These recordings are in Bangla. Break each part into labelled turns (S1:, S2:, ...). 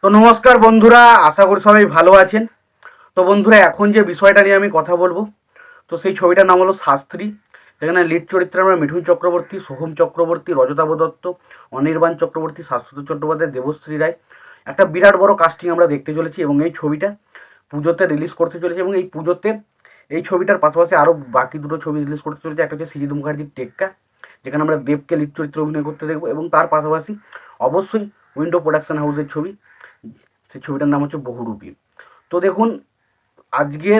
S1: তো নমস্কার বন্ধুরা, আশা করি সবাই ভালো আছেন। তো বন্ধুরা, এখন যে বিষয়টা নিয়ে আমি কথা বলবো, তো সেই ছবিটার নাম হলো শাস্ত্রী। যেখানে লিড চরিত্রে আমরা মিঠুন চক্রবর্তী, সোহম চক্রবর্তী, রজতাভ দত্ত, অনির্বাণ চক্রবর্তী, শাশ্বত চট্টোপাধ্যায়, দেবশ্রী রায়, একটা বিরাট বড় কাস্টিং আমরা দেখতে চলেছি। এবং এই ছবিটা পুজোতে রিলিজ করতে চলেছে। এবং এই পুজোতে এই ছবিটার পাশাপাশি আরও বাকি দুটো ছবি রিলিজ করতে চলেছে। একটা হচ্ছে সৃজিত মুখার্জির টেক্কা, যেখানে আমরা দেবকে লিড চরিত্রে অভিনয় করতে দেখবো। এবং তার পাশাপাশি অবশ্যই উইন্ডো প্রোডাকশন হাউসের ছবি, সেই ছবিটার নাম হচ্ছে বহুরূপী। তো দেখুন, আজকে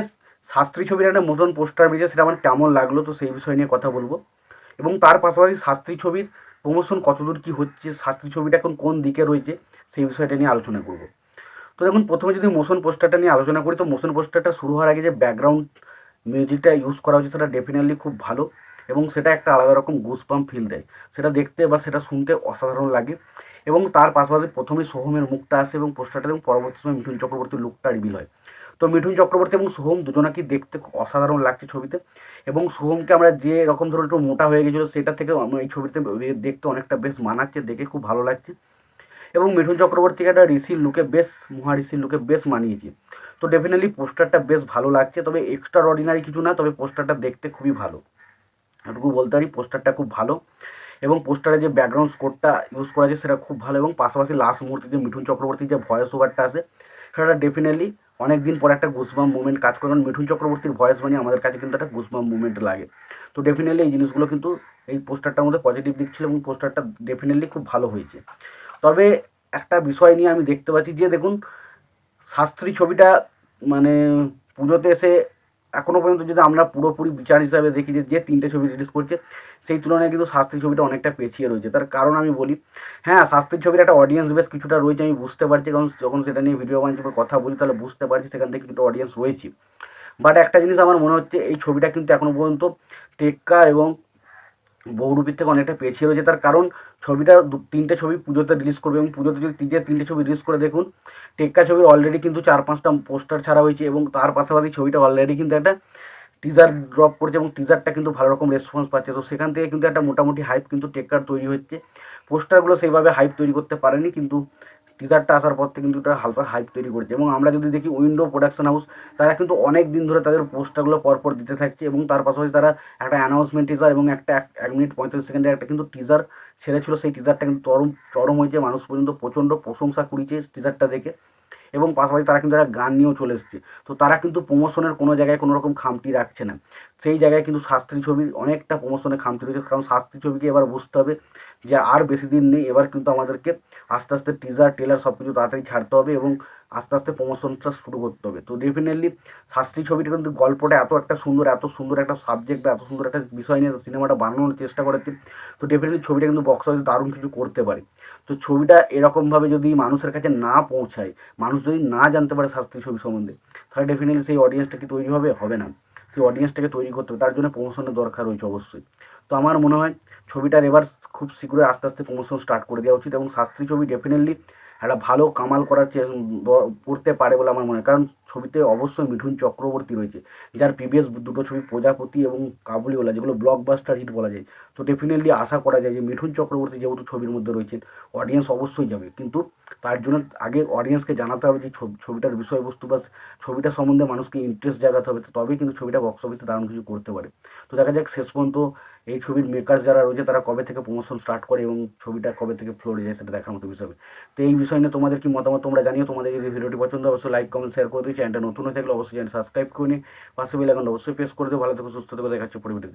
S1: শাস্ত্রী ছবির একটা নতুন পোস্টার বেরিয়েছে, সেটা আমার কেমন লাগলো তো সেই বিষয় নিয়ে কথা বলবো। এবং তার পাশাপাশি শাস্ত্রী ছবির প্রমোশন কতদূর কী হচ্ছে, শাস্ত্রী ছবিটা এখন কোন দিকে রয়েছে, সেই বিষয়টা নিয়ে আলোচনা করব। তো দেখুন, প্রথমে যদি মোশন পোস্টারটা নিয়ে আলোচনা করি, তো মোশন পোস্টারটা শুরু হওয়ার আগে যে ব্যাকগ্রাউন্ড মিউজিকটা ইউজ করা হচ্ছে সেটা ডেফিনেটলি খুব ভালো। এবং সেটা একটা আলাদা রকম গুজবাম্প ফিল দেয়, সেটা দেখতে বা সেটা শুনতে অসাধারণ লাগে। এবং তার পাশাপাশি প্রথমেই সোহমের মুখটা আসে এবং পোস্টারটা, এবং পরবর্তী সময় মিঠুন চক্রবর্তীর লুকটা রিভিল হয়। তো মিঠুন চক্রবর্তী এবং সোহম দুজনাকেই দেখতে খুব অসাধারণ লাগছে ছবিতে। এবং সোহমকে আমরা যে রকম ধরো একটু মোটা হয়ে গেছিলো, সেটা থেকে আমরা এই ছবিতে দেখতে অনেকটা বেশ মানাচ্ছে, দেখে খুব ভালো লাগছে। এবং মিঠুন চক্রবর্তীকে একটা ঋষির লুকে বেশ, মহা ঋষির লুকে বেশ মানিয়েছে। তো ডেফিনেটলি পোস্টারটা বেশ ভালো লাগছে, তবে এক্সট্রা অর্ডিনারি কিছু না, তবে পোস্টারটা দেখতে খুবই ভালো, এটুকু বলতে পারি। পোস্টারটা খুব ভালো। এবং পোস্টারে যে ব্যাকগ্রাউন্ড স্কোরটা ইউজ করা আছে সেটা খুব ভালো। এবং পাশাপাশি লাস্ট মুহূর্তে যে মিঠুন চক্রবর্তীর যে ভয়েস ওভারটা আছে, সেটা ডেফিনেটলি অনেক দিন পর একটা গুসবাম মুভমেন্ট কাজ করে। কারণ মিঠুন চক্রবর্তীর ভয়েস মানে আমাদের কাছে কিন্তু একটা গুসবাম মুভমেন্ট লাগে। তো ডেফিনেটলি এই জিনিসগুলো কিন্তু এই পোস্টারটার মধ্যে পজিটিভ দিক ছিল, এবং পোস্টারটা ডেফিনেটলি খুব ভালো হয়েছে। তবে একটা বিষয় নিয়ে আমি দেখতে পাচ্ছি যে দেখুন, শাস্ত্রী ছবিটা মানে পুজোতে এসে এখনও পর্যন্ত যদি আমরা পুরোপুরি বিচার হিসাবে দেখি যে যে তিনটে ছবি রিলিজ করছে, সেই তুলনায় কিন্তু শাস্ত্রী ছবিটা অনেকটা পেছিয়ে রয়েছে। তার কারণ আমি বলি, হ্যাঁ, শাস্ত্রী ছবির একটা অডিয়েন্স বেশ কিছুটা রয়েছে, আমি বুঝতে পারছি। কারণ যখন সেটা নিয়ে ভিডিও বানিয়ে কথা বলি, তাহলে বুঝতে পারছি সেখান থেকে কিন্তু অডিয়েন্স রয়েছে। বাট একটা জিনিস আমার মনে হচ্ছে, এই ছবিটা কিন্তু এখনও পর্যন্ত টেক্কা এবং বহুরূপীর থেকে অনেকটা পেছিয়ে রয়েছে। তার কারণ ছবিটা তিনটে ছবি পুজোতে রিলিজ করবে, এবং পুজোতে যদি তিনটে ছবি রিলিজ করে দেখুন, টেক্কা ছবির অলরেডি কিন্তু 4-5টা পোস্টার ছাড়া হয়েছে। এবং তার পাশাপাশি ছবিটা অলরেডি কিন্তু একটা টিজার ড্রপ করছে, এবং টিজারটা কিন্তু ভালো রকম রেসপন্স পাচ্ছে। তো সেখান থেকে কিন্তু একটা মোটামুটি হাইপ কিন্তু টেক্কার তৈরি হচ্ছে। পোস্টারগুলো সেইভাবে হাইপ তৈরি করতে পারেনি, কিন্তু টিজারটা আসার পর থেকে কিন্তু একটা হালকা হাইপ তৈরি করছে। এবং আমরা যদি দেখি উইন্ডো প্রোডাকশন হাউস, তারা কিন্তু অনেক দিন ধরে তাদের পোস্টারগুলো পরপর দিতে থাকছে। এবং তার পাশাপাশি তারা একটা অ্যানাউন্সমেন্ট টিজার এবং একটা 1 মিনিট 45 সেকেন্ডের একটা কিন্তু টিজার ছেড়েছিল। সেই টিজারটা কিন্তু চরম চরম হয়েছে, মানুষ পর্যন্ত প্রচণ্ড প্রশংসা কুড়িয়েছে টিজারটা দেখে। এবং পাশাপাশি তারা কিন্তু একটা গান নিয়েও চলে এসেছে। তো তারা কিন্তু প্রমোশনের কোনো জায়গায় কোনো রকম খামতি রাখছে না। সেই জায়গায় কিন্তু শাস্ত্রী ছবির অনেকটা প্রমোশনের খামতি রয়েছে। কারণ শাস্ত্রী ছবিকে এবার বুঝতে হবে যে আর বেশি দিন নেই, এবার কিন্তু আমাদেরকে আস্তে আস্তে টিজার টেলার সব কিছু তাড়াতাড়ি ছাড়তে হবে, এবং আস্তে আস্তে প্রমোশনটা শুরু করতে হবে। তো ডেফিনেটলি শাস্ত্রী ছবিটা কিন্তু গল্পটা এত একটা সুন্দর, এত সুন্দর একটা সাবজেক্ট বা এত সুন্দর একটা বিষয় নিয়ে সিনেমাটা বানানোর চেষ্টা করেছে। তো ডেফিনেটলি ছবিটা কিন্তু বক্স অফিসে দারুণ কিছু করতে পারে। তো ছবিটা এরকমভাবে যদি মানুষের কাছে না পৌঁছায়, মানুষ যদি না জানতে পারে শাস্ত্রী ছবি সম্বন্ধে, তাহলে ডেফিনেটলি সেই অডিয়েন্সটা কি তৈরি হবে? হবে না। সেই অডিয়েন্সটাকে তৈরি করতে হবে, তার জন্য প্রমোশনের দরকার রয়েছে অবশ্যই। তো আমার মনে হয় ছবিটার এবার খুব শীঘ্রই আস্তে আস্তে প্রমোশন স্টার্ট করে দেওয়া উচিত। এবং শাস্ত্রী ছবি ডেফিনেটলি একটা ভালো কামাল করার করতে পারে বলে আমার মনে হয়। কারণ ছবিতে অবশ্যই মিঠুন চক্রবর্তী রয়েছে, যার প্রিভিয়াস দুটো ছবি প্রজাপতি এবং কাবুলিওয়ালা, যেগুলো ব্লকবাস্টার হিট বলা যায়। তো ডেফিনেটলি আশা করা যায় যে মিঠুন চক্রবর্তী যেহেতু ছবির মধ্যে রয়েছেন, অডিয়েন্স অবশ্যই যাবে। কিন্তু তার জন্য আগে অডিয়েন্সকে জানাতে হবে যে ছবিটার বিষয়বস্তু বা ছবিটা সম্বন্ধে মানুষকে ইন্টারেস্ট জাগাতে হবে। তো তবেই কিন্তু ছবিটা বক্স অফিসে দারুণ কিছু করতে পারে। তো দেখা যাক শেষ পর্যন্ত এই ছবির মেকার যারা রয়েছে তারা কবে থেকে প্রমোশন স্টার্ট করে এবং ছবিটা কবে থেকে ফ্লোরে যায়, সেটা দেখার মতো বিষয় হবে। তো এই বিষয় নিয়ে তোমাদের কি মতামত তোমরা জানিও। তোমাদের যদি ভিডিওটি পছন্দ হয় অবশ্যই লাইক কমেন্ট শেয়ার করে দিও। চ্যানেলটা নতুন হয়ে থাকলে অবশ্যই চ্যানেল সাবস্ক্রাইব করে নিই, পাশে বেল আইকনটা অবশ্যই প্রেস করে দিও। ভালো থেকো, সুস্থ থেকো, দেখা হচ্ছে পরবর্তী।